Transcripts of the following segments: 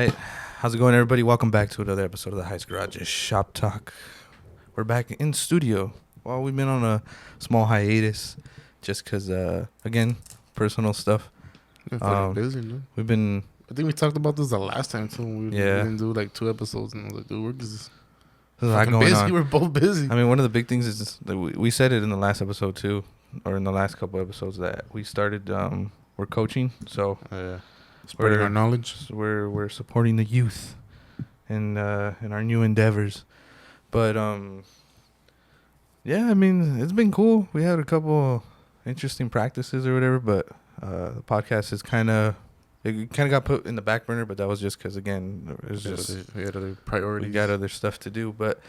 right. How's it going, everybody? Welcome back to another episode of the Heist Garage Shop Talk. We're back in studio. Well, we've been on a small hiatus just because, again, personal stuff. Been fucking busy, dude. We've been... I think we talked about this the last time, too. We didn't do, like, 2 episodes. And I was like, dude, we're just fucking busy. On. We're both busy. I mean, one of the big things is... we said it in the last episode, too. Or in the last couple episodes that we started... we're coaching, so... Spreading our knowledge. We're supporting the youth in our new endeavors. But yeah, I mean, it's been cool. We had a couple interesting practices or whatever, but the podcast is kind of got put in the back burner, but that was just because, again, it was just we had other priorities. We got other stuff to do, but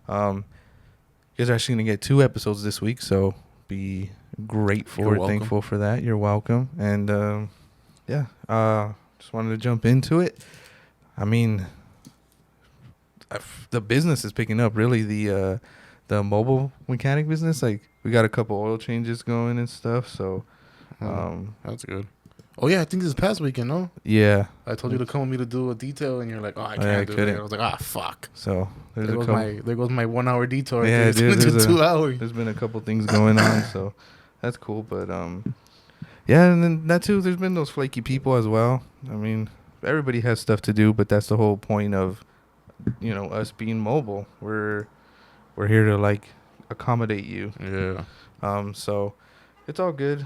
you guys are actually going to get 2 episodes this week, so be grateful or thankful for that. You're welcome. And just wanted to jump into it. I mean, the business is picking up, really. The mobile mechanic business, like, we got a couple oil changes going and stuff, so that's good. Oh yeah, I think this past weekend, no? Yeah, I told you to come with me to do a detail, and you're like, "Oh, I can't do it." I was like, fuck." So there goes my 1 hour detour. Yeah, dude, there's 2 hours. There's been a couple things going on, so that's cool. But yeah, and then that too. There's been those flaky people as well. I mean, everybody has stuff to do, but that's the whole point of, us being mobile. We're here to, like, accommodate you. Yeah. So it's all good.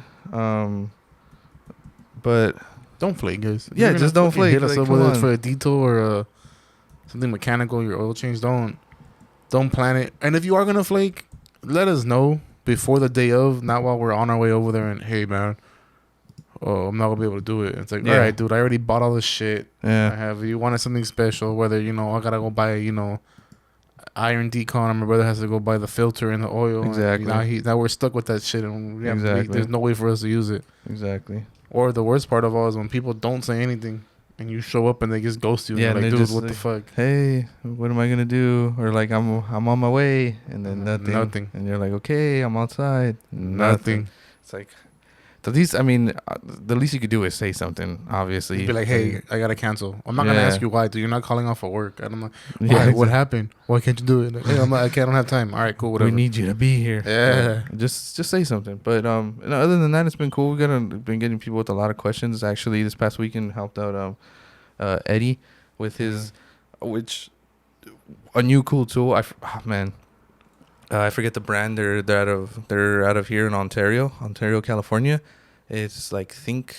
But don't flake, guys. Yeah, just don't flake. Hit us up, whether it's for a detour or something mechanical, your oil change. Don't plan it. And if you are gonna flake, let us know before the day of, not while we're on our way over there. And hey, man, I'm not gonna be able to do it. It's like, all right, dude, I already bought all this shit. Yeah. You wanted something special, whether I gotta go buy iron decon, and my brother has to go buy the filter and the oil. Exactly. And now we're stuck with that shit, and there's no way for us to use it. Exactly. Or the worst part of all is when people don't say anything and you show up and they just ghost you. Yeah, and like, dude, just what the fuck? Hey, what am I gonna do? Or like, I'm on my way, and then nothing. And you're like, okay, I'm outside. Nothing. It's like, the least. I mean, the least you could do is say something. Obviously, you'd be like, hey, I gotta cancel. I'm not gonna ask you why, dude. You're not calling off for work. And I'm like, why? Yeah, exactly. What happened? Why can't you do it? Like, hey, I don't have time. All right, cool, whatever. We need you to be here. Yeah. Just say something. But other than that, it's been cool. Been getting people with a lot of questions. Actually, this past weekend helped out Eddie with his, a new cool tool. I forget the brand. They're out of here in Ontario, California. It's like think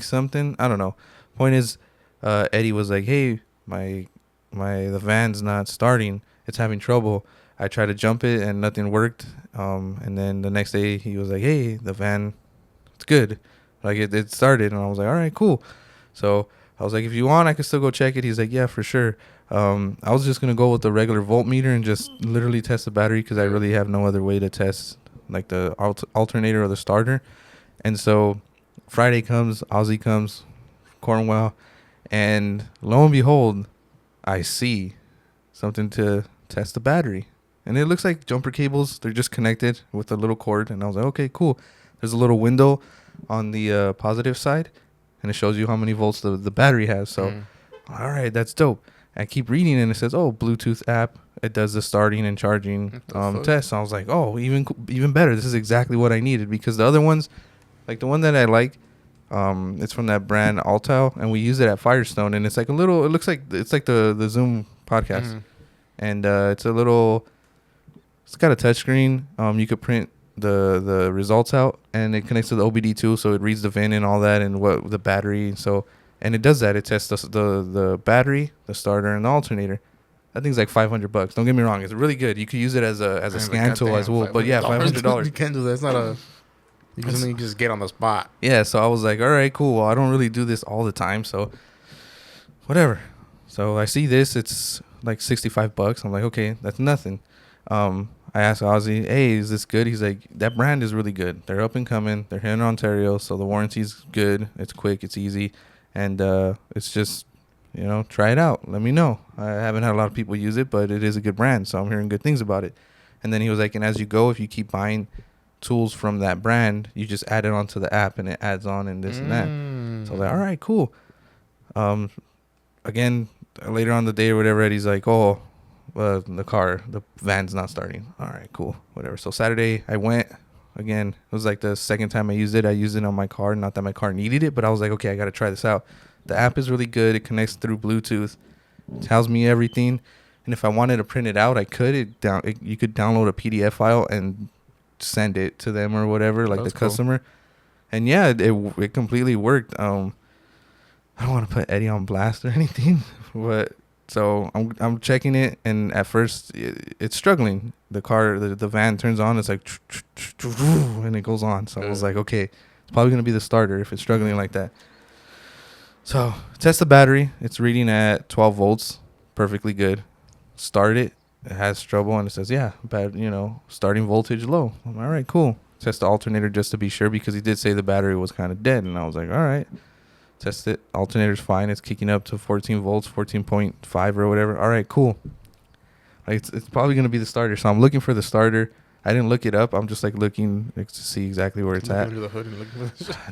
something. I don't know. Point is, Eddie was like, hey, the van's not starting. It's having trouble. I tried to jump it and nothing worked. And then the next day he was like, hey, the van, it's good. Like it started, and I was like, all right, cool. So I was like, if you want, I can still go check it. He's like, yeah, for sure. I was just gonna go with the regular voltmeter and just literally test the battery because I really have no other way to test, like, the alternator or the starter. And so Friday comes, Ozzy comes, Cornwell, and lo and behold, I see something to test the battery, and it looks like jumper cables. They're just connected with a little cord, and I was like, okay, cool. There's a little window on the positive side, and it shows you how many volts the battery has. So, all right, that's dope. I keep reading, and it says, oh, Bluetooth app. It does the starting and charging test. So I was like, oh, even better. This is exactly what I needed, because the other ones, like the one that I like, it's from that brand Altal, and we use it at Firestone, and it's like it looks like it's like the Zoom podcast, and it's got a touch screen. You could print the results out, and it connects to the OBD too, so it reads the VIN and all that, and what the battery. So, and it does that. It tests the battery, the starter, and the alternator. That thing's like $500. Don't get me wrong; it's really good. You could use it as a scan tool as well. But yeah, $500. You can't do that. It's not a. Something you just get on the spot. Yeah, so I was like, all right, cool. Well, I don't really do this all the time, so whatever. So I see this. It's like $65. I'm like, okay, that's nothing. I asked Ozzy, hey, is this good? He's like, that brand is really good. They're up and coming. They're here in Ontario, so the warranty's good. It's quick. It's easy. And it's just, try it out. Let me know. I haven't had a lot of people use it, but it is a good brand, so I'm hearing good things about it. And then he was like, and as you go, if you keep buying tools from that brand, you just add it onto the app, and it adds on and this and that. So I was like, all right, cool. again, later on the day or whatever, Eddie's like, oh, the van's not starting. All right, cool, whatever. So Saturday I went. Again, it was like the second time I used it. I used it on my car. Not that my car needed it, but I was like, okay, I got to try this out. The app is really good. It connects through Bluetooth. It tells me everything. And if I wanted to print it out, I could. You could download a PDF file and send it to them or whatever, like the customer. And yeah, it completely worked. I don't want to put Eddie on blast or anything, but so I'm checking it, and at first it's struggling. The van turns on, it's like and it goes on. So I was like, okay, it's probably gonna be the starter if it's struggling like that. So test the battery. It's reading at 12 volts, perfectly good. Start it. It has trouble, and it says, yeah, bad, starting voltage low. I'm, all right, cool. Test the alternator just to be sure, because he did say the battery was kind of dead, and I was like, all right. Test it. Alternator's fine. It's kicking up to 14 volts, 14.5 or whatever. All right, cool. Like it's probably going to be the starter. So I'm looking for the starter. I didn't look it up. I'm just like looking to see exactly where it's at.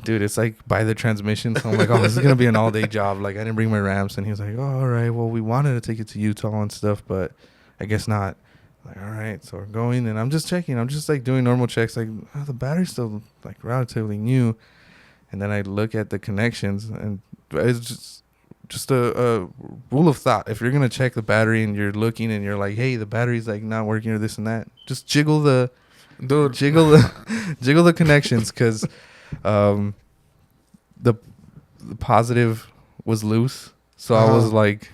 Dude, it's like by the transmission. So I'm like, oh, this is going to be an all-day job. Like I didn't bring my ramps. And he was like, oh, all right, well, we wanted to take it to Utah and stuff, but I guess not. Like, all right, so we're going, and I'm just checking. I'm just like doing normal checks. Like, oh, the battery's still like relatively new. And then I look at the connections, and it's just a rule of thought. If you're going to check the battery and you're looking and you're like, hey, the battery's like not working or this and that, just jiggle the connections, because the positive was loose. So I was like,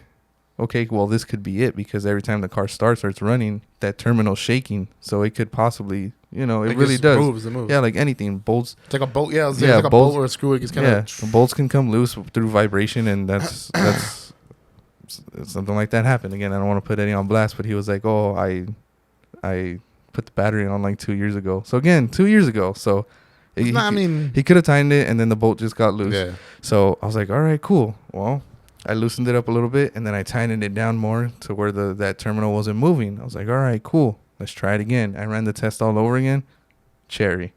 okay, well, this could be it, because every time the car starts or it's running, that terminal's shaking. So it could possibly... it really does. It moves. Yeah, like anything. Bolts. It's like a bolt. Yeah, it's like a bolt or a screw. It's kind of bolts can come loose through vibration, and that's something like that happened. Again, I don't want to put any on blast, but he was like, "Oh, I put the battery on like 2 years ago." So again, 2 years ago. So he could have tightened it, and then the bolt just got loose. Yeah. So I was like, "All right, cool." Well, I loosened it up a little bit, and then I tightened it down more to where that terminal wasn't moving. I was like, "All right, cool. Let's try it again." I ran the test all over again. Cherry.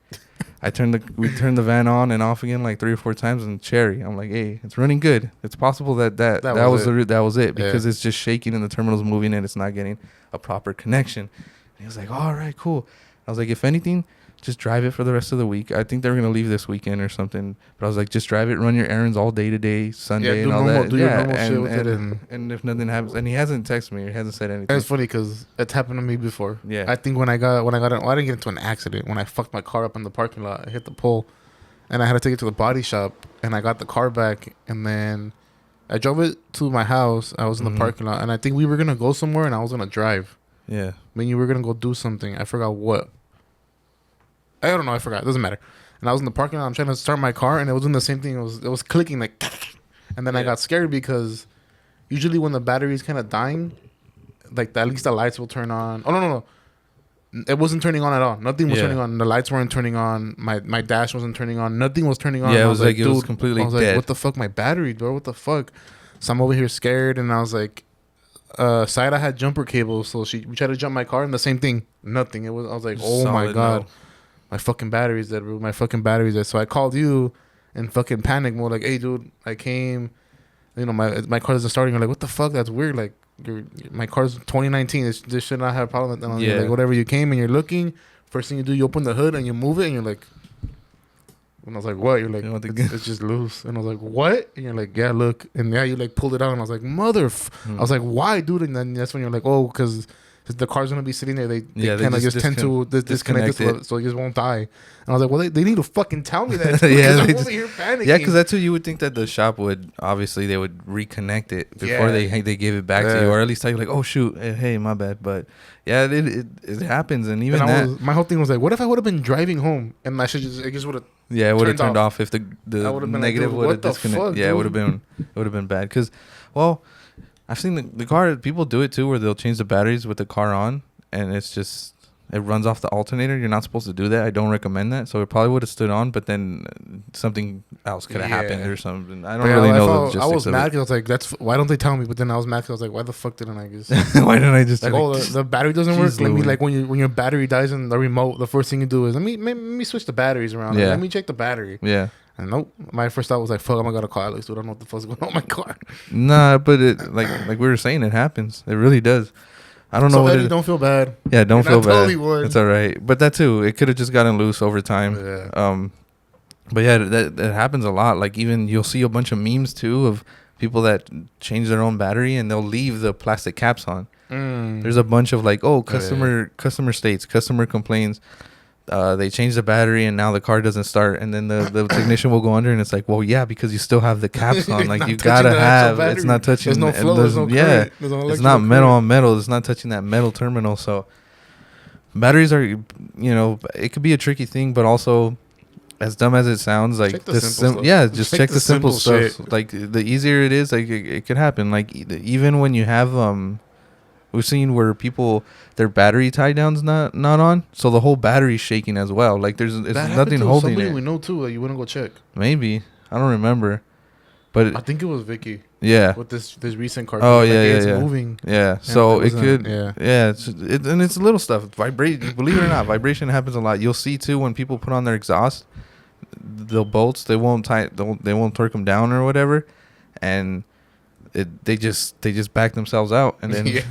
We turned the van on and off again like 3 or 4 times, and cherry. I'm like, hey, it's running good. It's possible that was it, because it's just shaking and the terminal's moving and it's not getting a proper connection. And he was like, all right, cool. I was like, if anything, just drive it for the rest of the week. I think they were gonna leave this weekend or something, but I was like, just drive it, run your errands all day today, Sunday, and all that. Do your normal shit with it, and if nothing happens, and he hasn't texted me, or he hasn't said anything. It's funny because it's happened to me before. Yeah, I think when I got I didn't get into an accident. When I fucked my car up in the parking lot, I hit the pole, and I had to take it to the body shop, and I got the car back, and then I drove it to my house. I was in the parking lot, and I think we were gonna go somewhere, and I was gonna drive. Yeah, I mean, you were gonna go do something. I forgot what. I don't know. I forgot. It doesn't matter. And I was in the parking lot. I'm trying to start my car, and it was doing the same thing. It was clicking like, and then I got scared because usually when the battery is kind of dying, like at least the lights will turn on. Oh no, it wasn't turning on at all. Nothing was turning on. The lights weren't turning on. My dash wasn't turning on. Nothing was turning on. Yeah, it was like it was completely dead. Like, what the fuck, my battery, bro? What the fuck? So I'm over here scared, and I was like, Saida had jumper cables, so we tried to jump my car, and the same thing. Nothing. I was like, oh my god. My fucking battery's dead, bro. My fucking battery's dead. So I called you in fucking panic mode. Like, hey, dude, I came. My car isn't starting. You're like, what the fuck? That's weird. Like, my car's 2019. This should not have a problem. And like, whatever, you came and you're looking. First thing you do, you open the hood and you move it. And you're like, and I was like, what? You're like, it's just loose. And I was like, what? And you're like, yeah, look. And yeah, you like pulled it out. And I was like, I was like, why, dude? And then that's when you're like, oh, because the car's gonna be sitting there. They kind of just tend to disconnect it, so it just won't die. And I was like, well, they need to fucking tell me that. I'm over here panicking. Yeah, because that's what you would think, that the shop would they would reconnect it before they give it back to you, or at least tell you like, oh shoot, hey, my bad. But yeah, it happens, and even my whole thing was like, what if I would have been driving home and I should just would have. Yeah, it would have turned off if the negative would have disconnected. Yeah, it would have been bad, because, well, I've seen the car, people do it too, where they'll change the batteries with the car on, and it's just, it runs off the alternator. You're not supposed to do that. I don't recommend that. So it probably would have stood on, but then something else could have happened or something. I don't really know the logistics. I was mad because I was like, why don't they tell me? But then I was mad because I was like, why the fuck didn't I just? Why didn't I just? Like, the battery doesn't work. Let me, like, when your battery dies in the remote, the first thing you do is let me switch the batteries around. Yeah. Let me check the battery. Yeah. And nope. My first thought was like, fuck, I'm gonna call Alex, dude. I don't know what the fuck's going on with my car. Nah, but it like we were saying, it happens. It really does. I don't know So what Eddie, it. don't feel bad. Yeah, don't You're feel not the only bad. one. It's all right. But that too, it could have just gotten loose over time. Yeah. But yeah, that happens a lot. Like even you'll see a bunch of memes too of people that change their own battery and they'll leave the plastic caps on. There's a bunch of like, oh, customer states, customer complains. They changed the battery and now the car doesn't start. And then the technician will go under and it's like, well, yeah, because you still have the caps on. Like you gotta have. It's not touching. There's no flow. There's no current. Yeah, There's no it's not metal current. on metal. It's not touching that metal terminal. So batteries are, it could be a tricky thing, but also, as dumb as it sounds, like check the simple stuff. yeah, just check the simple stuff. shit. Like the easier it is, like it could happen. Like even when you have we've seen where people their battery tie down's not on, so the whole battery's shaking as well. Like it's nothing holding Somebody it. we know too. Like you wouldn't go check. Maybe I don't remember, but I think it was Vicky yeah. with this recent car. Oh like, yeah, it's yeah. moving. Yeah, so it could. Yeah. And it's little stuff. Believe it or not, vibration happens a lot. You'll see too when people put on their exhaust, the bolts they won't torque them down or whatever, and they just back themselves out, and then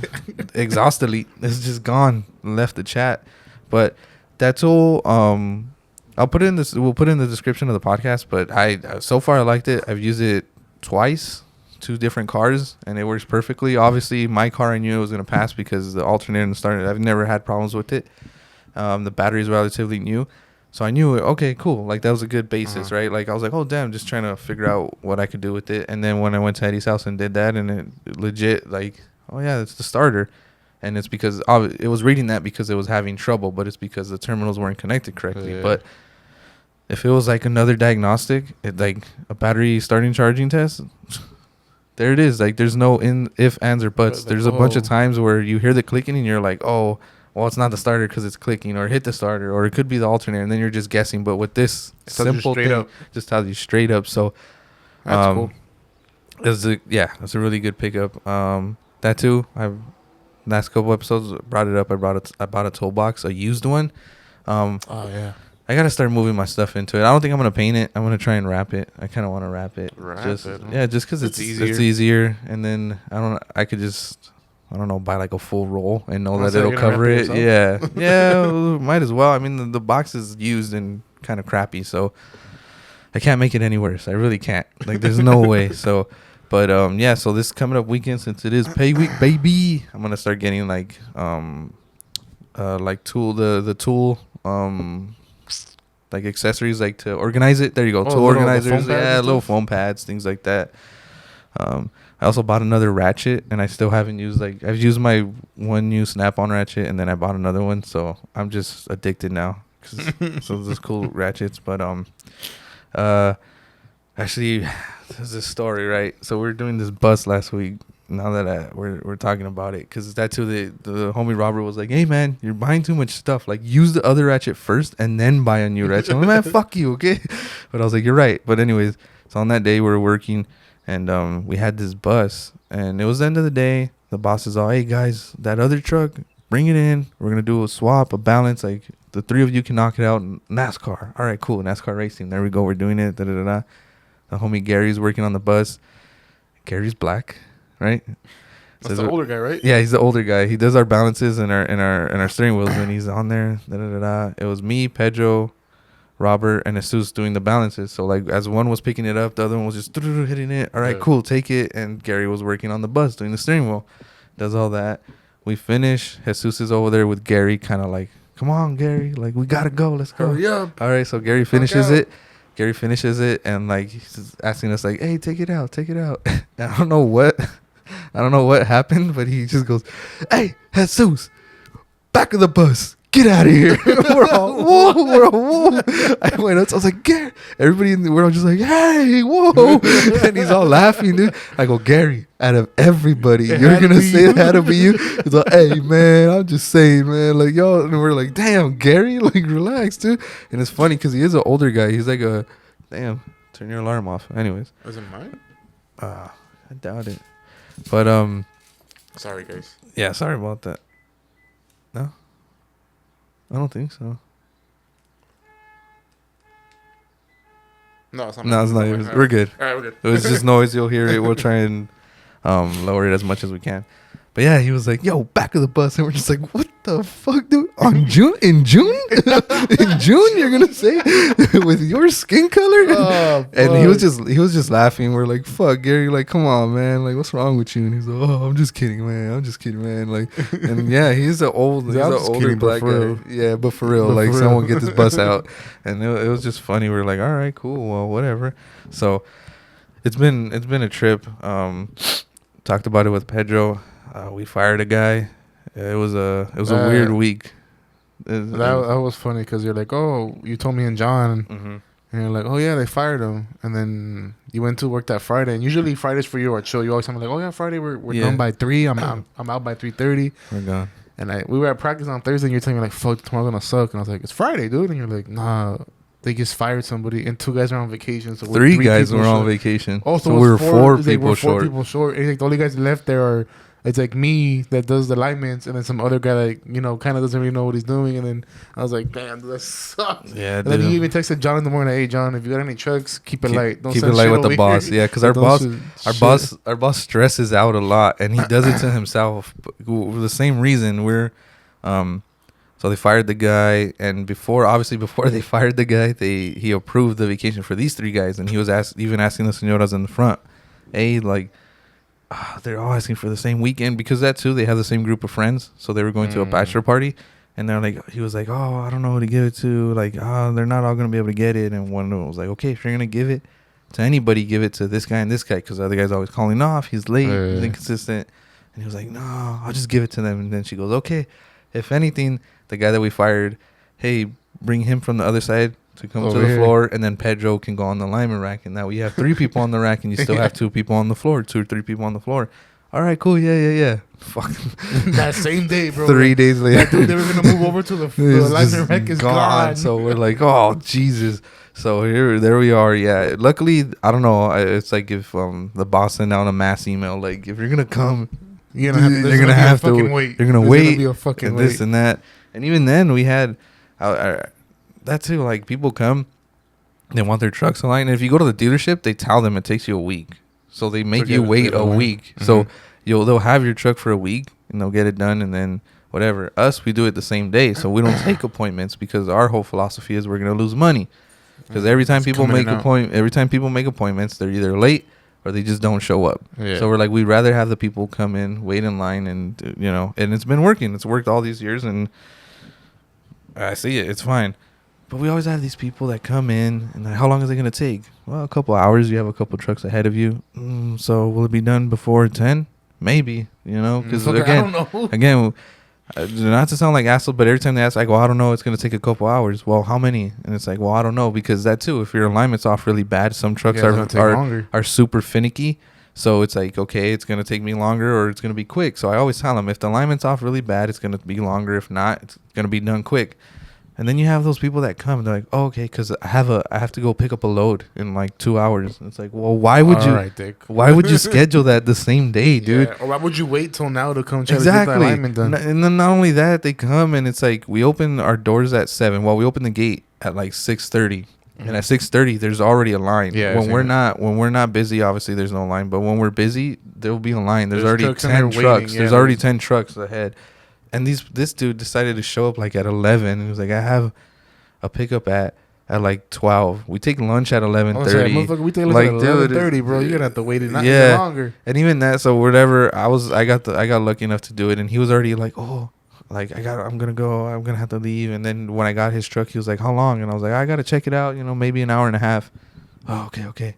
exhaust delete is just gone, left the chat. But that tool, I'll put it in this. We'll put it in the description of the podcast. But so far I liked it. I've used it twice, 2 different cars, and it works perfectly. Obviously, my car I knew it was gonna pass because the alternator and the starter. I've never had problems with it. The battery is relatively new. So I knew, okay, cool. Like, that was a good basis, right? Like, I was like, oh, damn, just trying to figure out what I could do with it. And then when I went to Eddie's house and did that, and it legit, like, oh, yeah, it's the starter. And it's because it was reading that because it was having trouble, but it's because the terminals weren't connected correctly. Yeah. But if it was, like, another diagnostic, like a battery starting charging test, there it is. Like, there's no if, ands, or buts. Like, There's a bunch of times where you hear the clicking and you're like, oh, well, it's not the starter because it's clicking, or hit the starter, or it could be the alternator, and then you're just guessing. But with this simple thing, just tells you straight up. So that's cool. It's a really good pickup. That too, I've last couple episodes brought it up. I bought a toolbox, a used one. Oh yeah. I gotta start moving my stuff into it. I don't think I'm gonna paint it. I'm gonna try and wrap it. I kind of want to wrap it. Yeah, just because it's easier. And then I could just, I don't know, buy like a full roll and know that it'll cover it. Yeah, might as well. I mean, the box is used and kind of crappy, so I can't make it any worse. I really can't. Like, there's no way. So, but yeah. So this coming up weekend, since it is pay week, baby, I'm gonna start getting like tool the tool like accessories, like to organize it. There you go, tool organizers. Little foam pads, things like that. I also bought another ratchet, and I still haven't used, like, I've used my one new snap-on ratchet, and then I bought another one, so I'm just addicted now. So there's cool ratchets, but actually, there's this story, right? So we were doing this bus last week. Now that we're talking about it, because that's who the homie Robert was like, hey man, you're buying too much stuff. Like, use the other ratchet first and then buy a new ratchet. I'm like, man, fuck you, okay? But I was like, you're right. But anyways, so on that day we were working, and we had this bus, and it was the end of the day. The boss is all, hey guys, that other truck, bring it in. We're gonna do a swap, a balance. Like, the 3 of you can knock it out. NASCAR. All right, cool. NASCAR racing. There we go. We're doing it. Da da da da. The homie Gary's working on the bus. Gary's black. Right, that's the older guy, right? Yeah, he's the older guy. He does our balances and our steering wheels, and he's on there. Da, da, da, da. It was me, Pedro, Robert, and Jesus doing the balances. So, like, as one was picking it up, the other one was just hitting it. All right, cool, take it. And Gary was working on the bus, doing the steering wheel. Does all that. We finish. Jesus is over there with Gary, kind of like, come on, Gary, like, we gotta go. Let's go. Hurry up. All right, so Gary finishes it. And like, he's asking us like, hey, take it out. And I don't know what happened, but he just goes, hey, Jesus, back of the bus, get out of here. We're all, whoa. I went up, I was like, Gary. Everybody in the world just like, hey, whoa. And he's all laughing, dude. I go, Gary, out of everybody, you're going to say it had to be you? He's like, hey, man, I'm just saying, man. Like, y'all, and we're like, damn, Gary, like, relax, dude. And it's funny because he is an older guy. He's like damn, turn your alarm off. Anyways. Was it mine? I doubt it. But sorry guys. Yeah, sorry about that. No, I don't think so. No, it's not. No, it's not yours. We're good. All right, we're good. It was just noise. You'll hear it. We'll try and lower it as much as we can. But yeah, he was like, "Yo, back of the bus," and we're just like, "What the fuck, dude? On June? In June? In June? You're gonna say with your skin color?" Oh, and he was just laughing. We're like, "Fuck, Gary! Like, come on, man! Like, what's wrong with you?" And he's like, "Oh, I'm just kidding, man. I'm just kidding, man." Like, and yeah, he's an older kidding, black guy. Yeah, but for real, like, someone get this bus out, and it was just funny. We're like, "All right, cool, well, whatever." So it's been a trip. Talked about it with Pedro. We fired a guy. It was a weird week. That was funny because you're like, oh, you told me and John, Mm-hmm. and you're like, oh yeah, they fired him, and then you went to work that Friday, and usually Fridays for you are chill. You always tell me like, oh yeah, Friday we're done by 3. I'm out by 3:30. We're gone. And we were at practice on Thursday, and you're telling me like, fuck, tomorrow's gonna suck, and I was like, it's Friday, dude, and you're like, nah. They just fired somebody, and 2 guys are on vacation. So three guys were on vacation. Oh, so we were 4 people four short. people short. And like the only guys left there are, it's like me that does the alignments, and then some other guy that, you know, kind of doesn't really know what he's doing. And then I was like, damn, that sucks. Yeah, and then he even texted John in the morning, hey John, if you got any trucks, keep it light. Don't keep send it light shit with the over boss. here. Yeah, because our boss stresses out a lot, and he does it to himself. For the same reason so they fired the guy, and before they fired the guy, he approved the vacation for these 3 guys, and he was even asking the señoras in the front, hey, like, they're all asking for the same weekend, because that too, they have the same group of friends, so they were going to a bachelor party, and they're like, he was like, oh, I don't know who to give it to, like, they're not all gonna be able to get it, and one of them was like, okay, if you're gonna give it to anybody, give it to this guy and this guy, because the other guy's always calling off, he's late, he's inconsistent, and he was like, no, I'll just give it to them, and then she goes, okay, if anything, the guy that we fired, hey, bring him from the other side to come to the floor, and then Pedro can go on the lineman rack, and now we have 3 people on the rack, and you still have 2 people on the floor, 2 or 3 people on the floor. All right, cool, yeah. Fuck. That same day, bro. 3 days later, dude, they were gonna move over to the lineman rack is gone. So we're like, oh Jesus. So there we are. Yeah. Luckily, I don't know. It's like if the boss sent out a mass email, like if you're gonna come, you're gonna have to wait. You're gonna wait. Be a fucking and wait. This and that. And even then, we had that too. Like people come, they want their trucks aligned. And if you go to the dealership, they tell them it takes you a week, so they make you wait a week. Mm-hmm. So they'll have your truck for a week, and they'll get it done, and then whatever. Us, we do it the same day, so we don't take appointments, because our whole philosophy is we're gonna lose money. Because every time people make appointments, they're either late or they just don't show up. Yeah. So we're like, we'd rather have the people come in, wait in line, and and it's been working. It's worked all these years, and I see it. It's fine. But we always have these people that come in, and like, how long is it going to take? Well, a couple hours. You have a couple trucks ahead of you. So will it be done before 10? Maybe, because again, not to sound like asshole, but every time they ask, I go, I don't know, it's going to take a couple hours. Well, how many? And it's like, well, I don't know, because that too, if your alignment's off really bad, some trucks are super finicky. So it's like, okay, it's going to take me longer, or it's going to be quick. So I always tell them, if the alignment's off really bad, it's going to be longer. If not, it's going to be done quick. And then you have those people that come, and they're like, oh, okay, because I have to go pick up a load in like 2 hours. And it's like, well, why would you schedule that the same day, dude? Yeah. Or why would you wait till now to come try to get the alignment done? And then not only that, they come, and it's like, we open our doors at 7. Well, we open the gate at like 6:30. Mm-hmm. And at 6:30, there's already a line. Yeah, when we're not busy, obviously there's no line. But when we're busy, there will be a line. There's already 10 trucks. There's already 10 trucks ahead. And this dude decided to show up like at 11. And he was like, I have a pickup at like 12. We take lunch at 11:30. We take lunch at 11:30, bro. You're gonna have to wait it even longer. And even that, so whatever. I got lucky enough to do it, and he was already like, oh, like I'm gonna go. I'm gonna have to leave. And then when I got his truck, he was like, how long? And I was like, I gotta check it out. Maybe an hour and a half. Oh, okay.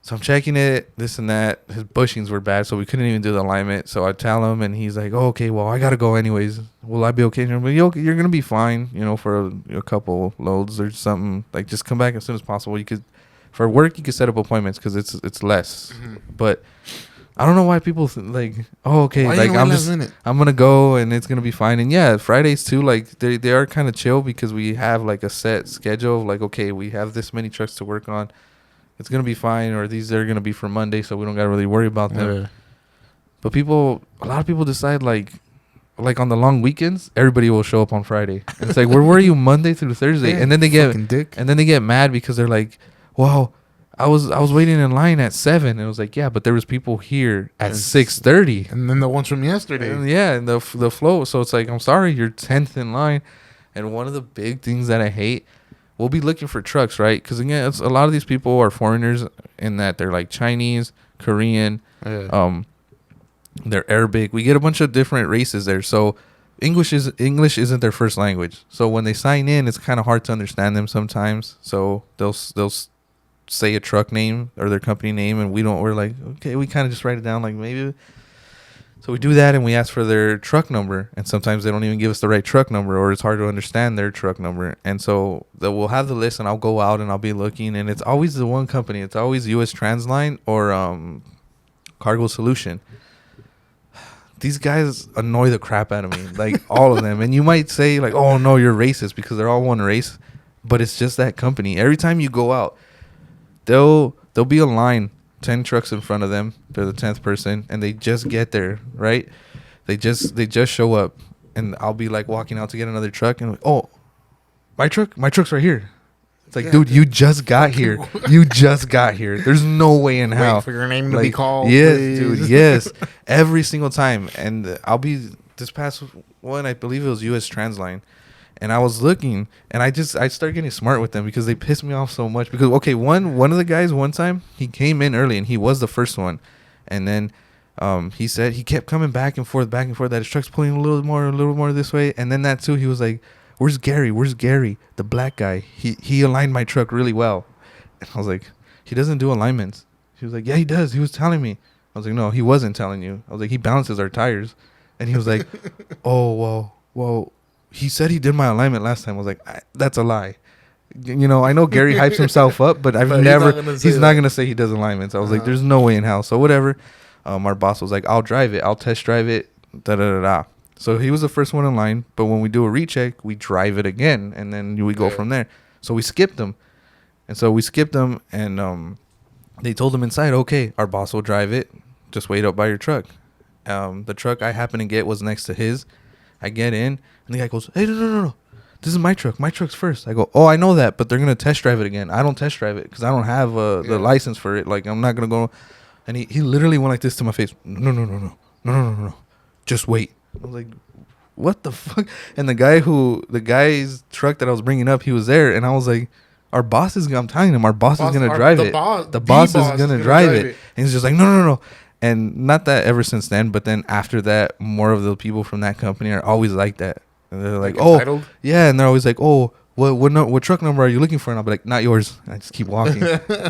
So I'm checking it, this and that. His bushings were bad, so we couldn't even do the alignment. So I tell him, and he's like, oh, okay, well, I got to go anyways. Will I be okay? And I'm like, you're going to be fine, for a couple loads or something. Like, just come back as soon as possible. For work, you could set up appointments because it's less. Mm-hmm. But I don't know why people oh, okay, like I'm going to go and it's going to be fine. And yeah, Fridays too, like they are kind of chill because we have like a set schedule. Like, okay, we have this many trucks to work on. It's going to be fine, or these are going to be for Monday, so we don't got to really worry about them. Yeah. But a lot of people decide, like on the long weekends, everybody will show up on Friday. And it's like, where were you Monday through Thursday? Yeah, and then they get mad because they're like, well, I was waiting in line at 7. And it was like, yeah, but there was people here at And 6:30. And then the ones from yesterday. And yeah, and the flow. So it's like, I'm sorry, you're 10th in line. And one of the big things that I hate, we'll be looking for trucks, right? Because again, it's, a lot of these people are foreigners in that they're like Chinese, Korean, Yeah. they're Arabic. We get a bunch of different races there. So English isn't their first language. So when they sign in, it's kind of hard to understand them sometimes. So they'll say a truck name or their company name, and we're like, okay, we kind of just write it down like maybe. So we do that, and we ask for their truck number, and sometimes they don't even give us the right truck number, or it's hard to understand their truck number. And so we'll have the list, and I'll go out and I'll be looking, and it's always the one company. It's always U.S. Transline or Cargo Solution. These guys annoy the crap out of me, like all of them. And you might say like, oh no, you're racist because they're all one race, but it's just that company. Every time you go out, they'll be a line, 10 trucks in front of them. They're the 10th person, and they just get there, right? They just show up, and I'll be like walking out to get another truck, and oh, my truck's right here. It's like, yeah, dude, you just got here. You just got here. There's no way in hell. Wait for your name to be called. Yes, please. dude. Yes, every single time. And I'll be this past one. I believe it was U.S. Transline. And I was looking, and I started getting smart with them because they pissed me off so much. Because okay, one of the guys one time, he came in early and he was the first one, and then he said he kept coming back and forth that his truck's pulling a little more this way, and then that too, he was like, "Where's Gary? The black guy? He aligned my truck really well." And I was like, "He doesn't do alignments." He was like, "Yeah, he does. He was telling me." I was like, "No, he wasn't telling you." I was like, "He balances our tires," and he was like, "Oh well." He said he did my alignment last time. I was like, that's a lie. You know, I know Gary hypes himself up, but I've never. He's not gonna say he does alignments. I was like, there's no way in hell. So whatever. Our boss was like, I'll drive it. I'll test drive it. Da da da da. So he was the first one in line. But when we do a recheck, we drive it again, and then we go from there. So we skipped him, and they told him inside, okay, our boss will drive it. Just wait up by your truck. The truck I happened to get was next to his. I get in, and the guy goes, "Hey, no. This is my truck. My truck's first." I go, "Oh, I know that, but they're going to test drive it again." I don't test drive it because I don't have the license for it. Like, I'm not going to go. And he literally went like this to my face. No. Just wait. I was like, what the fuck? And the guy's truck that I was bringing up, he was there. And I was like, I'm telling him, our boss is going to drive it. The boss is going to drive it. And he's just like, no. And not that ever since then, but then after that, more of the people from that company are always like that. And they're like, oh, entitled? Yeah. And they're always like, oh, what truck number are you looking for? And I'll be like, not yours. And I just keep walking.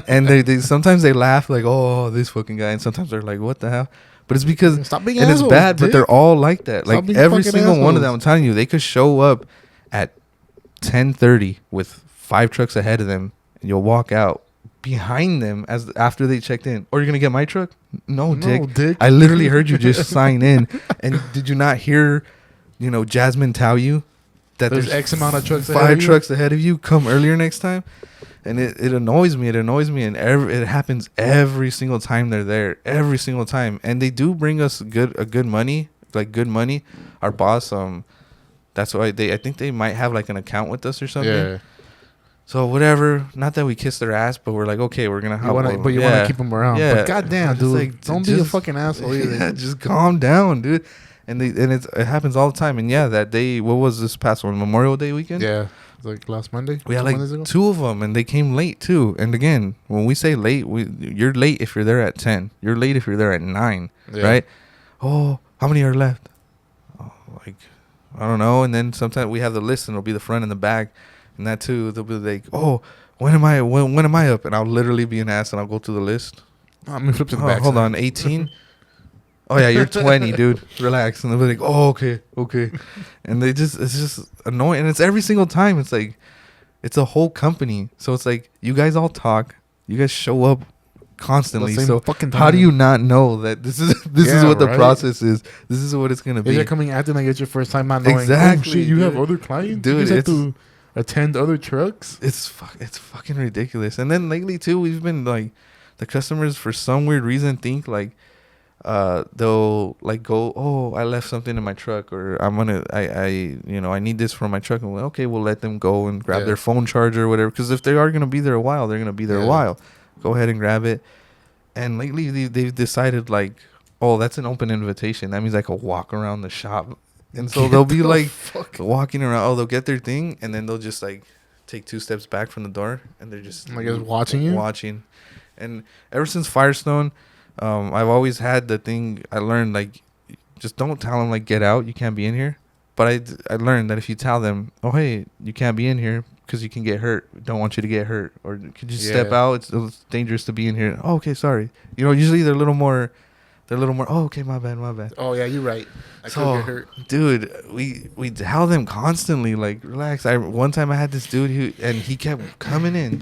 And they sometimes they laugh like, oh, this fucking guy. And sometimes they're like, what the hell? But it's because, stop being and assholes, it's bad, but they're all like that. Stop like every single one of them, I'm telling you, they could show up at 10:30 with 5 trucks ahead of them, and you'll walk out behind them after they checked in. Or you're gonna get my truck? No, Dick. I literally heard you just sign in, and did you not hear, Jasmine tell you that there's X amount of trucks, 5 trucks ahead of you? Come earlier next time. And it annoys me. And it happens every single time they're there. Every single time. And they do bring us good money. Our boss, that's why I think they might have like an account with us or something. Yeah. So whatever. Not that we kiss their ass, but we're like, okay, we're gonna help them. But you want to keep them around. Yeah. But goddamn, dude, like, don't be a fucking asshole either. Yeah, just calm down, dude. And it happens all the time. And yeah, that day, what was this past one? Memorial Day weekend? Yeah. Like last Monday? We had like 2 of them, and they came late too. And again, when we say late, you're late if you're there at 10. You're late if you're there at 9, right? Oh, how many are left? Oh, like, I don't know. And then sometimes we have the list, and it'll be the front and the back. And that too, they'll be like, oh, when am I up? And I'll literally be an ass, and I'll go through the list. I'm going to flip to the back. Hold on, 18? Oh yeah, you're 20, dude. Relax. And they'll be like, oh, okay. And it's just annoying. And it's every single time. It's like, it's a whole company. So it's like, you guys all talk. You guys show up constantly. So how do you not know that this is what the process is? This is what it's gonna be. You're coming acting like it's your first time not knowing. Exactly. Oh, shit, you have other clients. Dude, you just have to attend other trucks. It's fucking ridiculous. And then lately too, we've been like, the customers for some weird reason think like, they'll like go, oh, I left something in my truck, or I need this for my truck. And okay, we'll let them go and grab their phone charger or whatever. Because if they are gonna be there a while, they're gonna be there a while. Go ahead and grab it. And lately they've decided like, oh, that's an open invitation. That means I could walk around the shop. And so they'll be like walking around. Oh, they'll get their thing, and then they'll just like take 2 steps back from the door, and they're just I guess watching. And ever since Firestone, I've always had the thing. I learned like, just don't tell them like get out. You can't be in here. But I learned that if you tell them, oh hey, you can't be in here because you can get hurt. Don't want you to get hurt, or could you step out? It's dangerous to be in here. Oh, okay, sorry. Usually they're a little more. Oh, okay, my bad. Oh yeah, you're right. I could get hurt, dude. We tell them constantly like, relax. One time I had this dude he kept coming in,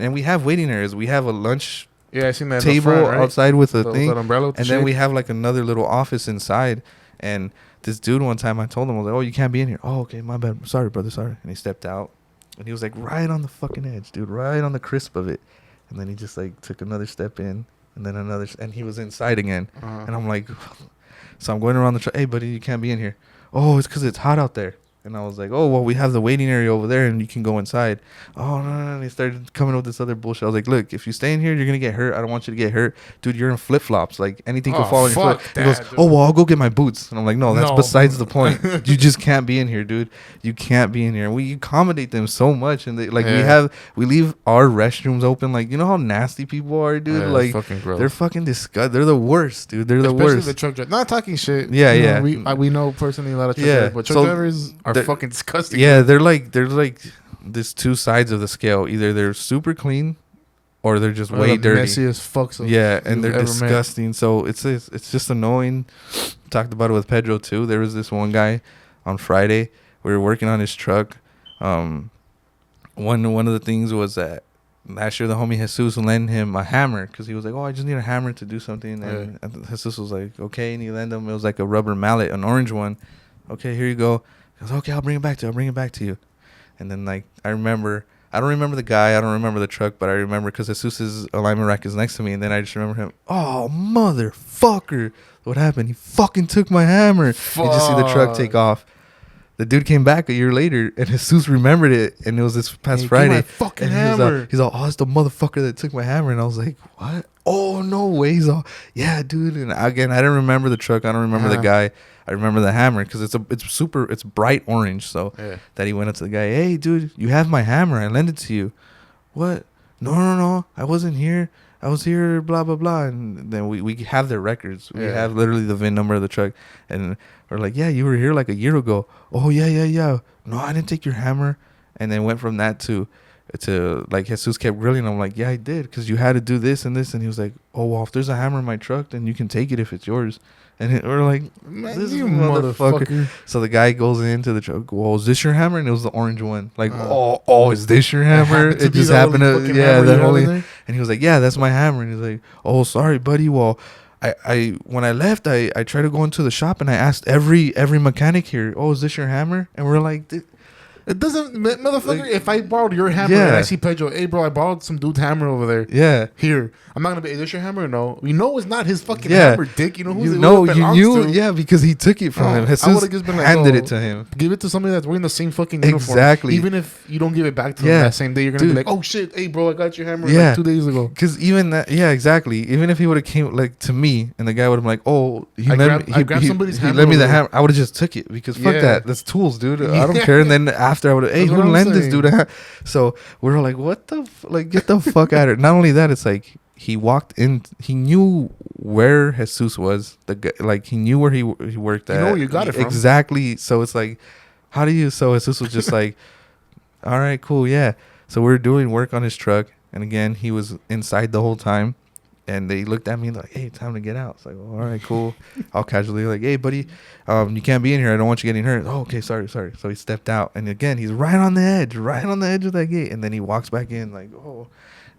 and we have waiting areas. We have a lunch I seen that table front, right? outside with a thing, that umbrella with and then we have like another little office inside. And this dude, one time I told him, I was like, oh, you can't be in here. Oh, okay, my bad. Sorry, brother, sorry. And he stepped out, and he was like right on the fucking edge, dude, right on the crisp of it. And then he just like took another step in. And then another, and he was inside again. And I'm like, so I'm going around the truck. Hey, buddy, you can't be in here. Oh, it's because it's hot out there. And I was like, oh, well, we have the waiting area over there, and you can go inside. Oh, no. And he started coming with this other bullshit. I was like, look, if you stay in here, you're going to get hurt. I don't want you to get hurt. Dude, you're in flip-flops. Like, anything could fall on your foot. He goes, oh, well, I'll go get my boots. And I'm like, no, that's besides the point. You just can't be in here, dude. You can't be in here. We accommodate them so much. And we leave our restrooms open. Like, you know how nasty people are, dude? Like, fucking gross. They're fucking disgusting. They're the worst, dude. They're the Especially worst. the truck driver. Not talking shit. Yeah. We know personally a lot of truck drivers, but truck drivers are fucking disgusting. Yeah, they're like there's 2 sides of the scale. Either they're super clean, or they're just way dirty. Messy as fuck. Yeah, and they're disgusting. Met. So it's just annoying. Talked about it with Pedro too. There was this one guy on Friday. We were working on his truck. One of the things was that last year the homie Jesus lent him a hammer because he was like, oh, I just need a hammer to do something. And Jesus was like, okay, and he lent him. It was like a rubber mallet, an orange one. Okay, here you go. He goes, okay, I'll bring it back to you. And then like I don't remember the guy, I don't remember the truck, but I remember because Jesus's alignment rack is next to me, and then I just remember him. Oh, motherfucker! What happened? He fucking took my hammer. You just see the truck take off. The dude came back a year later, and Jesus remembered it, and it was this past Friday. My fucking hammer. He's all, oh, it's the motherfucker that took my hammer, and I was like, what? Oh, no way. He's all, yeah, dude. And again, I don't remember the truck. I don't remember the guy. I remember the hammer because it's bright orange. So that he went up to the guy, hey, dude, you have my hammer. I lent it to you. What? No. I wasn't here. I was here, blah, blah, blah. And then we have their records. We have literally the VIN number of the truck. And we're like, yeah, you were here like a year ago. Oh, yeah. No, I didn't take your hammer. And then went from that to like Jesus kept grilling. I'm like, yeah, I did because you had to do this and this. And he was like, oh, well, if there's a hammer in my truck, then you can take it if it's yours. And we're like, this you motherfucker. So the guy goes into the truck. Well, is this your hammer? And it was the orange one. Like, is this your hammer? It just happened to, that only. And he was like, yeah, that's my hammer. And he's like, oh, sorry, buddy. Well, I when I left, I tried to go into the shop and I asked every mechanic here, oh, is this your hammer? And we're like, it doesn't, motherfucker. Like, if I borrowed your hammer and I see Pedro, hey, bro, I borrowed some dude's hammer over there. Yeah. Here. I'm not going to be, is this your hammer or no? We know it's not his fucking hammer, dick. You know who's you knew, yeah, because he took it from him. Jesus, I would have just been like, handed it to him. Give it to somebody that's wearing the same fucking uniform. Exactly. Even if you don't give it back to them that same day, you're going to be like, oh, shit, hey, bro, I got your hammer like 2 days ago. Because even that, exactly. Even if he would have came like to me and the guy would have been like, oh, he grabbed somebody's hammer. He lent me the hammer. I would have just took it because fuck that. That's tools, dude. I don't care. And then after I would have, hey, who lent this dude? So we're like, what the, get the fuck out of it. Not only that, it's like, he walked in. He knew where Jesus was. The guy, like he knew where he worked at. You know where you got it from. Exactly. So it's like, how do you? So Jesus was just like, all right, cool, yeah. So we're doing work on his truck, and again, he was inside the whole time. And they looked at me like, hey, time to get out. It's like, well, all right, cool. All casually like, hey, buddy, you can't be in here. I don't want you getting hurt. Oh, okay, sorry. So he stepped out, and again, he's right on the edge of that gate, and then he walks back in like, oh.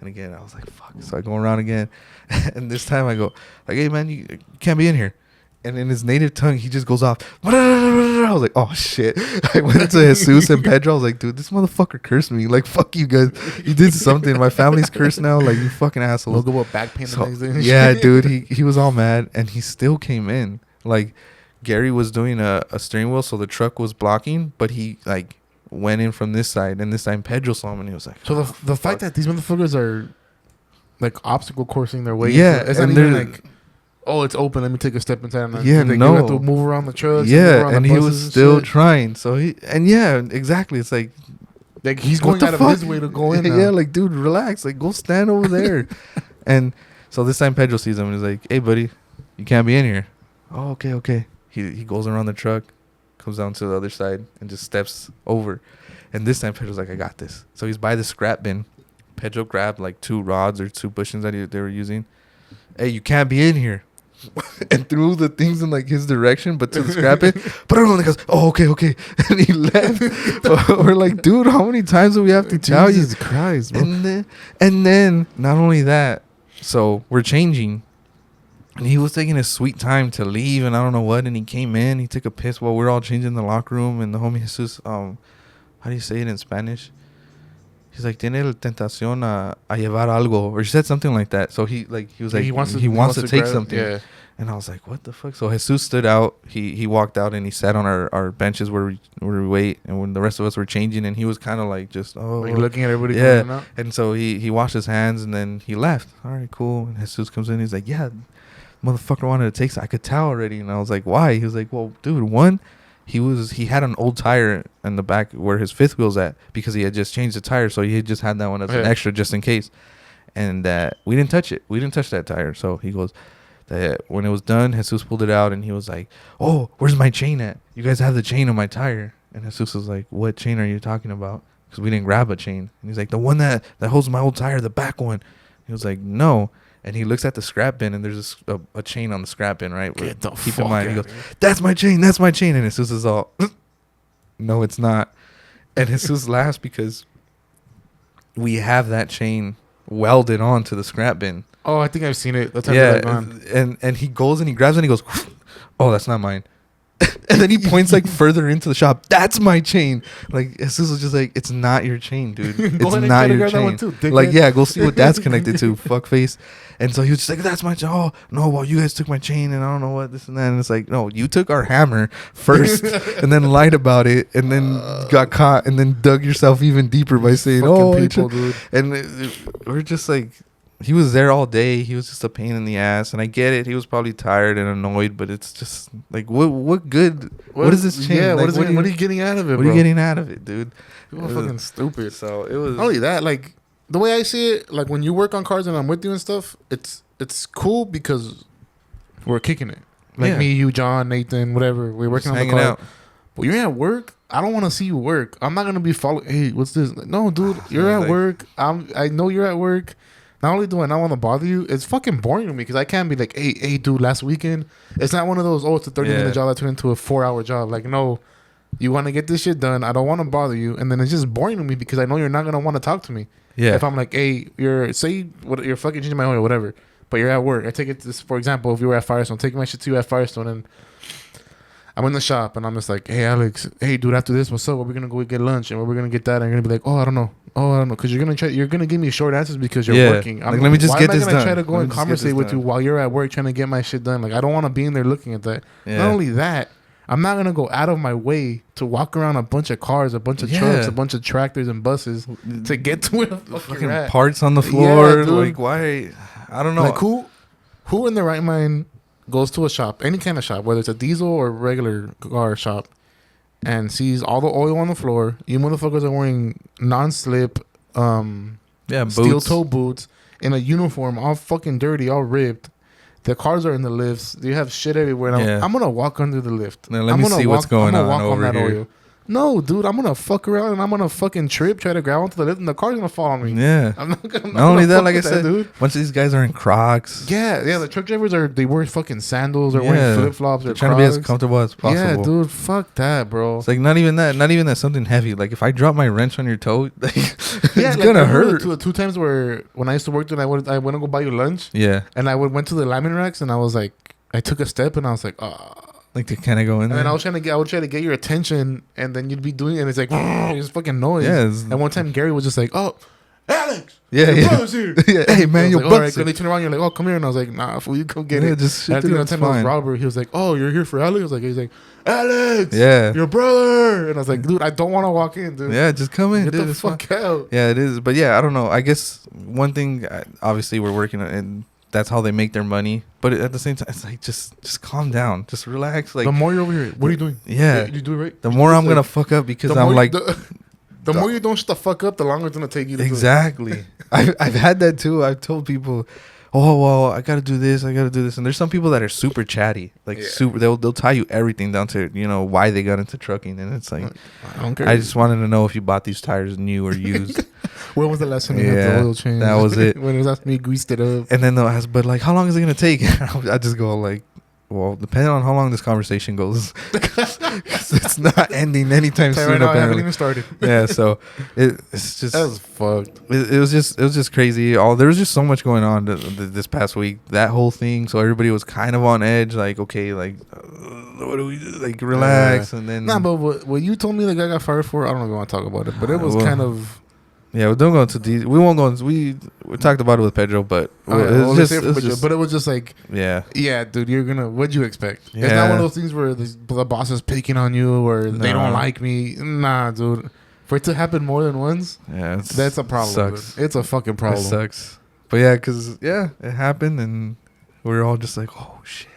And again, I was like, fuck. So I go around again. And this time I go, like, hey, man, you can't be in here. And in his native tongue, he just goes off. I was like, oh shit. I went into Jesus and Pedro. I was like, dude, this motherfucker cursed me. Like, fuck you guys. You did something. My family's cursed now. Like, you fucking assholes. Look about back pain the next day. Yeah, dude. He was all mad, and he still came in. Like, Gary was doing a steering wheel, so the truck was blocking, but he like went in from this side, and this time Pedro saw him, and he was like, so the fact that these motherfuckers are like obstacle coursing their way. Yeah, it's not even like, oh, it's open. Let me take a step inside. And yeah, like, no. You have to move around the trucks. Yeah, and he was still trying. So yeah, exactly. It's like he's going out of his way to go in. Yeah, like, dude, relax. Like, go stand over there. And so this time Pedro sees him and he's like, hey, buddy, you can't be in here. Oh, okay. He goes around the truck, comes down to the other side, and just steps over. And this time Pedro's like, I got this. So he's by the scrap bin. Pedro grabbed like 2 rods or 2 bushings that they were using. Hey, you can't be in here. And threw the things in like his direction, but to the scrap bin. But everyone goes, oh, okay. And he left. We're like, dude, how many times do we have to tell you? Jesus Christ, bro. And then not only that, so we're changing. And he was taking his sweet time to leave, and I don't know what. And he came in, he took a piss while we're all changing in the locker room. And the homie Jesus, how do you say it in Spanish? He's like, tiene la tentación a llevar algo, or he said something like that. So he was like, he wants to take something. Yeah. And I was like, what the fuck? So Jesus stood out. He walked out and he sat on our benches where we wait, and when the rest of us were changing, and he was kind of like just like looking at everybody. Yeah. And so he washed his hands and then he left. All right, cool. And Jesus comes in. He's like, yeah, motherfucker wanted to take some. I could tell already. And I was like, why? He was like, well, dude, one, he had an old tire in the back where his fifth wheel's at, because he had just changed the tire, so he had just had that one as an extra just in case. And we didn't touch it. We didn't touch that tire. So he goes, that when it was done, Jesus pulled it out and he was like, oh, where's my chain at? You guys have the chain on my tire. And Jesus was like, what chain are you talking about? Because we didn't grab a chain. And he's like, the one that holds my old tire, the back one. He was like, no. And he looks at the scrap bin, and there's a chain on the scrap bin, right? Keep in mind, he goes, that's my chain. And Jesus is all, no, it's not. And Jesus laughs because we have that chain welded onto the scrap bin. Oh, I think I've seen it. That's and he goes and he grabs it and he goes, oh, that's not mine. And then he points like further into the shop. That's my chain. Like, Jesus was just like, it's not your chain, dude. It's not your chain. Too, like, yeah, go see what that's connected to, fuckface. And so he was just like, that's my chain. Oh, no, well, you guys took my chain and I don't know what, this and that. And it's like, no, you took our hammer first and then lied about it and then got caught and then dug yourself even deeper by saying, oh, people, dude. And we're just like, he was there all day. He was just a pain in the ass, and I get it. He was probably tired and annoyed, but it's just like, what good? What is this change? Yeah, like, what are you getting out of it? What are you getting out of it, dude? People are fucking stupid. So it was. Not only that, like the way I see it, like when you work on cars and I'm with you and stuff, it's cool because we're kicking it. Like me, you, John, Nathan, whatever. We're working on the car. Out. But you're at work. I don't want to see you work. I'm not gonna be following. Hey, what's this? No, dude, you're at work. I know you're at work. Not only do I not want to bother you, it's fucking boring to me because I can't be like, hey, dude, last weekend. It's not one of those, it's a 30-minute job that turned into a 4-hour job. Like, no, you want to get this shit done. I don't want to bother you. And then it's just boring to me because I know you're not going to want to talk to me. Yeah. If I'm like, hey, you're fucking changing my oil or whatever, but you're at work. I take it, for example, if you were at Firestone, taking my shit to you at Firestone and I'm in the shop and I'm just like, hey, Alex, hey, dude, after this, what's up? We're going to go get lunch and we're going to get that. And you're going to be like, oh, I don't know. Because you're gonna give me short answers because you're working. Like, let me just get this done. Why am I gonna try to go and conversate with you while you're at work trying to get my shit done? Like, I don't want to be in there looking at that. Yeah. Not only that, I'm not gonna go out of my way to walk around a bunch of cars, a bunch of trucks, a bunch of tractors and buses to get to where the fuck you're at. Parts on the floor. Yeah, like, why? I don't know. Like, who in their right mind goes to a shop, any kind of shop, whether it's a diesel or regular car shop, and sees all the oil on the floor? You motherfuckers are wearing non-slip, steel toe boots in a uniform, all fucking dirty, all ripped. The cars are in the lifts. You have shit everywhere. And I'm gonna walk under the lift. Now let me see what's going on over here. Oil. No, dude, I'm gonna fuck around and I'm gonna fucking trip, try to grab onto the lift, and the car's gonna fall on me. Yeah. I'm not gonna. Not only that, like I said, dude, bunch of these guys are in Crocs. Yeah. The truck drivers they wear fucking sandals or wearing flip flops. They're trying to be as comfortable as possible. Yeah, dude, fuck that, bro. It's like not even that something heavy. Like if I drop my wrench on your toe, like, it's gonna hurt. Two times where when I used to work there, I went to go buy you lunch. Yeah. And I went to the lineman racks and I was like, I took a step and I was like, Like to kind of go in And there. then I was trying to get your attention, and then you'd be doing it, and it's like it's fucking noise. Yeah. And one time Gary was just like, "Oh, Alex, Yeah, your yeah. brother's here." Yeah. Hey man, I was your like, all right. brother's Then they turn around, you're like, "Oh, come here," and I was like, "Nah, fool, you come get yeah, it." just And I shit think that's that time it was fine. Robert. He was like, "Oh, you're here for Alex?" I was like, he's like, "Alex, Yeah. your brother," and I was like, "Dude, I don't want to walk in, dude. Yeah, just come in, Get dude. the It's fine. fuck out." Yeah, it is. But yeah, I don't know. I guess one thing, obviously, we're working on, and that's how they make their money. But at the same time, it's like just calm down, just relax. Like The more you're over here, what are you doing? Yeah. You do it right. the more It's I'm gonna fuck up because I'm like the more you don't shut the fuck up, the longer it's gonna take you to do it. exactly. I've had that too. I've told people, oh well, I gotta do this, and there's some people that are super chatty, like Yeah. super. They'll tie you everything down to why they got into trucking, and it's like I don't care. I just wanted to know if you bought these tires new or used. When was the last time you had Yeah, the oil change? that was it. When it was after me greased it up. And then they'll ask, but like, how long is it gonna take? I just go like, well, depending on how long this conversation goes, 'cause it's not ending anytime Tell you soon. right now, I haven't Apparently, even started. yeah. So it's just That was fucked. it was just crazy. There was just so much going on this past week. That whole thing. So everybody was kind of on edge. Like, okay, like what do we do? Like relax, and then Nah, but what you told me the guy got fired for, I don't know if you want to talk about it, but it was Well, kind of. yeah. We don't go into detail. We won't go into. We talked about it with Pedro, but Oh, yeah, it well, was let's say just, it it for was Pedro, just but it was just like, yeah. yeah, dude, you're gonna. What'd you expect? It's not Yeah. one of those things where the boss is picking on you or they No. don't like me. Nah, dude. For it to happen more than once, Yeah, that's a problem. Sucks. Dude. It's a fucking problem. It sucks. But yeah, because, yeah, it happened. And we were all just like, oh, shit.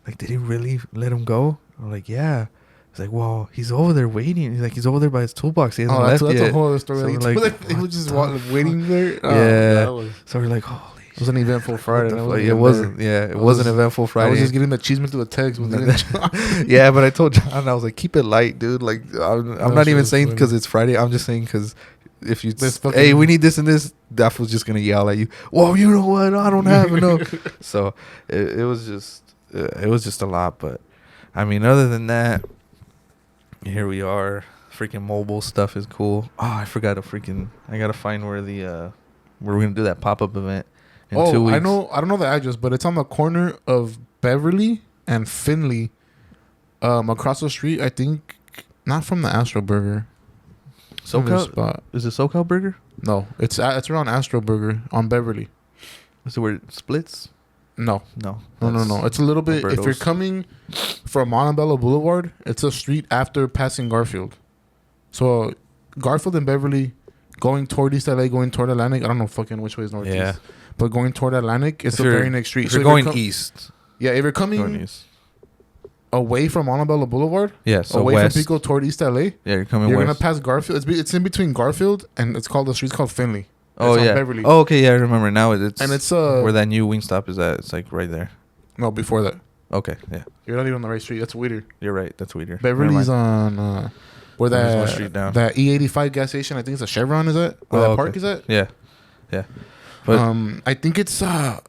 Like, did he really let him go? I'm like, yeah. He's like, well, he's over there waiting. He's like, he's over there by his toolbox. He hasn't Oh, that's left a yet. whole other story. So Like, we're like, he was what just the waiting there. Oh, Yeah. that was, So we're like, holy it was an eventful Friday. and I It even wasn't. there. Yeah, it I was an was- eventful I Friday. was just getting the achievement through the text. Yeah, but I told John, I was like, keep it light, dude. Like, I'm That not shit even was saying funny. because it's Friday. I'm just saying because if you, This fucking- hey, we need this and this, that was just going to yell at you. Well, you know what? I don't have enough. So it was just a lot. But I mean, other than that, here we are. Freaking mobile stuff is cool. Oh, I forgot I got to find where where we're going to do that pop-up event in 2 weeks. I don't know the address, but it's on the corner of Beverly and Finley, across the street. I think not from the Astro Burger. Another SoCal? spot. Is it SoCal Burger? No, it's around Astro Burger on Beverly. Is it where it splits? No, No. no. It's a little bit. If you're Roberto's. coming from Montebello Boulevard, it's a street after passing Garfield. So Garfield and Beverly, going toward East LA, going toward Atlantic. I don't know fucking which way is northeast. Yeah. But going toward Atlantic, it's If the you're- very next street. If you're if going com- east. yeah, if you're Going coming east. away from Montebello Boulevard, Yeah, so away west. from Pico toward East LA, Yeah, you're coming you're west. gonna pass Garfield. It's in between Garfield and the street's called Finley. Oh, It's on yeah. Beverly. Oh, okay, yeah, I remember. Now it's And it's where that new Wingstop is at. It's like right there. no, before that. Okay, yeah. You're not even on the right street. That's weirder. You're right. That's weirder. Beverly's on where There's one that street down. that E85 gas station. I think it's a Chevron. Is that where Oh, that okay. park is at? Yeah. Yeah. But I think it's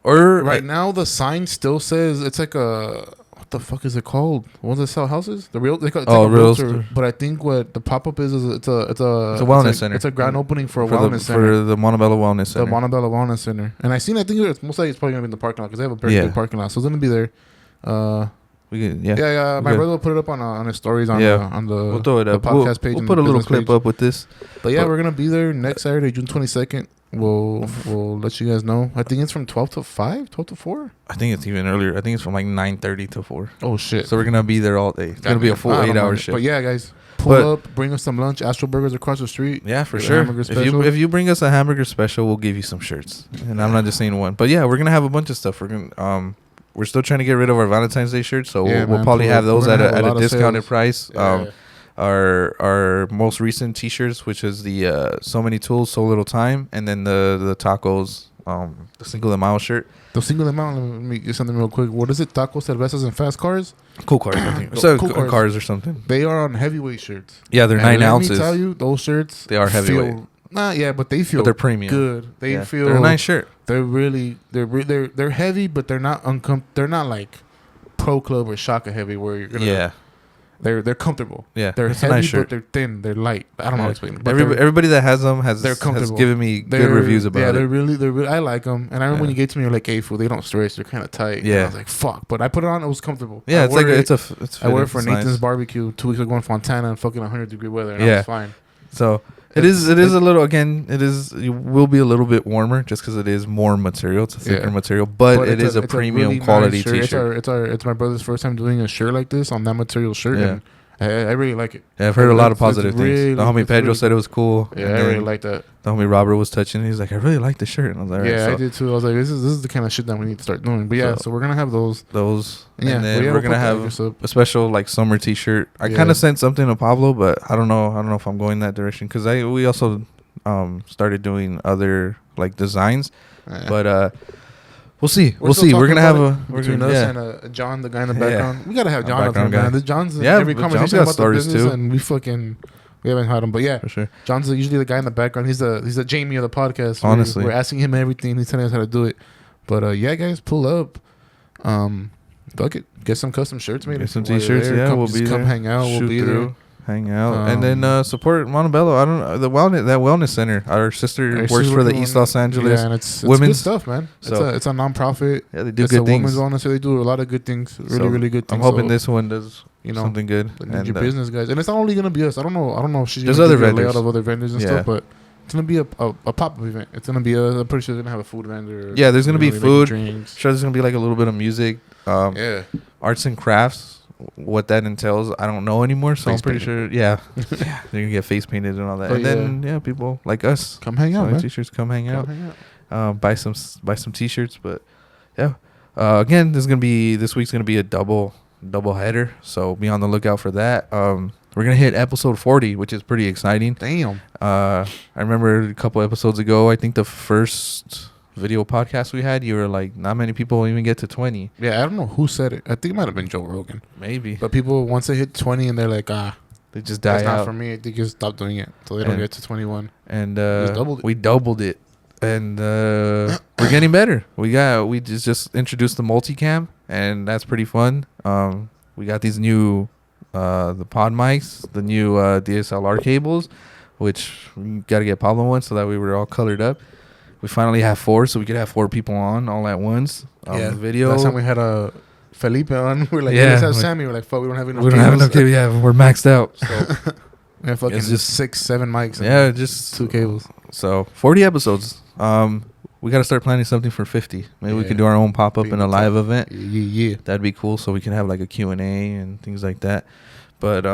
or right now the sign still says it's like a what the fuck is it called? What does it sell houses? The real it's like a Realtor. realtor. But I think what the pop up is it's a wellness center. It's a grand opening for a for wellness the, center. for the Montebello Wellness Center. The Montebello Wellness Center. And I think it's most likely it's probably gonna be in the parking lot because they have a very Yeah. big parking lot. So it's gonna be there. we could, yeah. Yeah. My Okay. brother will put it up on his stories on Yeah. the We'll throw it the up. podcast page. We'll and put a little business clip page. up with this. But yeah, But- we're gonna be there next Saturday, June 22nd. We'll let you guys know. I think it's from 12 to 5, 12 to 4. I think it's even earlier. I think it's from like 9:30 to 4. Oh shit! So we're gonna be there all day. It's gonna be a full I don't 8-hour know. shift. But yeah, guys, pull But- up, bring us some lunch. Astro Burgers across the street. Yeah, for The sure. hamburger special. If you bring us a hamburger special, we'll give you some shirts. And I'm not just saying one. But yeah, we're gonna have a bunch of stuff. We're still trying to get rid of our Valentine's Day shirts, so Yeah, we'll man, probably pull have up. those We're at gonna have a a lot of discounted sales. price. Yeah. Our most recent T-shirts, which is the so many tools, so little time, and then the tacos, the single de Mayo shirt. The single amount. Let me get something real quick. What is it? Tacos, cervezas, and fast cars. Cool cars, I think. Cool So cars. cars or something. They are on heavyweight shirts. Yeah, they're And 9 let ounces. me tell you, those shirts They are heavyweight. But they feel But they're premium. good. They Yeah. feel They're a nice shirt. they're heavy, but they're not like Pro Club or Shaka heavy where you're gonna Yeah. they're comfortable. Yeah, They're it's a heavy, nice shirt. but they're thin. They're light. I don't know how to explain it. But Everybody that has them has they're comfortable. given me good They're- reviews about yeah, it. they're really. I like them. And I remember when Yeah. you gave it to me, you're like, "Hey, fool, they don't stretch. They're kind of tight." And Yeah. I was like, "Fuck!" But I put it on. It was comfortable. Yeah, I it's like wore it- it's. I wore it for it's Nathan's nice. barbecue 2 weeks ago in Fontana in fucking 100-degree weather, and I Yeah. was fine. So it is a little, again, it will be a little bit warmer just because it is more material. It's a thicker Yeah. material, but it is a it's premium really quality nice shirt. t-shirt. It's my brother's first time doing a shirt like this on that material shirt, Yeah. and I really like it. Yeah, I've heard a lot of It's positive things. really- The homie it's Pedro really said it was cool. Yeah, and I really then like that. the homie Robert was touching it. He's like, I really like the shirt. And I was like, all right, Yeah, so I did too. I was like, this is the kind of shit that we need to start doing. But yeah, so we're gonna have those. those. Yeah, and then but yeah, we're we'll gonna put that have address up. a special like summer t-shirt. I Yeah. kind of sent something to Pablo, but I don't know if I'm going that direction because we also started doing other like designs, Yeah. but we'll see. We're We'll still see. We're talking gonna have about a it between us and John, the guy in the Yeah. background. We gotta have A John up here, background guy. man. This John's in Yeah, every but John's conversation got about the stories business, too. and we haven't had him. But yeah, for sure. John's usually the guy in the background. He's the Jamie of the podcast. Honestly. we're asking him everything. He's telling us how to do it. But yeah, guys, pull up. Fuck it. Get some custom shirts made. Get some While you're t-shirts. there, Yeah, come, we'll just be come there. hang out. We'll Shoot be through, hang out, and then support Montebello. I don't know the wellness center. Our sister there. works for the East Los Angeles. Yeah, and it's Women's- good stuff, man. So- It's a nonprofit. Yeah, they do It's a good things. women's wellness. So they do a lot of good things. Really, So, really good things. I'm hoping So, this one does something good. Need And, your business, guys. And it's not only gonna be us. I don't know if she's There's gonna other give you a vendors. layout of other vendors and Yeah. stuff, but it's gonna be a pop-up event. It's gonna be I'm pretty sure they're gonna have a food vendor. Yeah, there's gonna be making food. drinks. Sure, there's gonna be like a little bit of music, Yeah, arts and crafts. What that entails, I don't know anymore. So Face I'm pretty sure. Yeah, yeah, they're gonna get face painted and all that. But and then people like us, come hang out, selling man. t-shirts, come hang out. Come hang out. Buy some t-shirts. But yeah, again, this week's gonna be a double header. So be on the lookout for that. We're gonna hit episode 40, which is pretty exciting. Damn. I remember a couple episodes ago, I think the first video podcast we had, you were like, not many people even get to 20. Yeah, I don't know who said it. I think it might have been Joe Rogan. Maybe. But people, once they hit 20 and they're like, They just die that's not out. for me, they just stop doing it. So they don't And- get to 21. And just doubled it. we doubled it. And we're getting better. We just introduced the multicam, and that's pretty fun. We got these new the pod mics, the new DSLR cables, which we got to get Pablo one so that we were all colored up. We finally have 4, so we could have 4 people on all at once. Video. Last time we had Felipe on, we're like, Yeah, let's have like- Sammy. We're like, fuck, we don't have enough we don't have enough cables. cables. Yeah, we're maxed out. So, we have fucking It's just just- 6-7 mics. and Yeah, just 2 cables. So 40 episodes. We got to start planning something for 50. Maybe we Yeah. could do our own pop up Be in a the live top. event. Yeah. That'd be cool. So we can have like a Q&A and things like that. But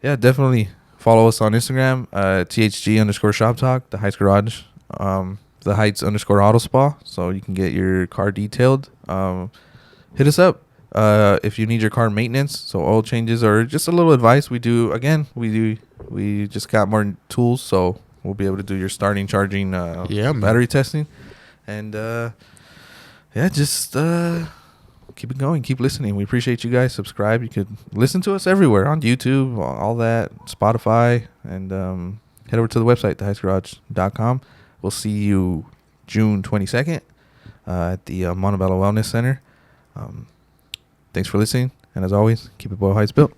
yeah, definitely follow us on Instagram, THG_Shop Talk, the Heights Garage, the Heights_Auto Spa. So you can get your car detailed. Hit us up if you need your car maintenance, so oil changes or just a little advice. We just got more tools, so we'll be able to do your starting, charging, man. battery testing, and just keep it going, keep listening. We appreciate you guys. Subscribe. You could listen to us everywhere on YouTube, all that, Spotify, and head over to the website, theheightsgarage.com. We'll see you June 22nd at the Montebello Wellness Center. Thanks for listening, and as always, keep it Boyle Heights built.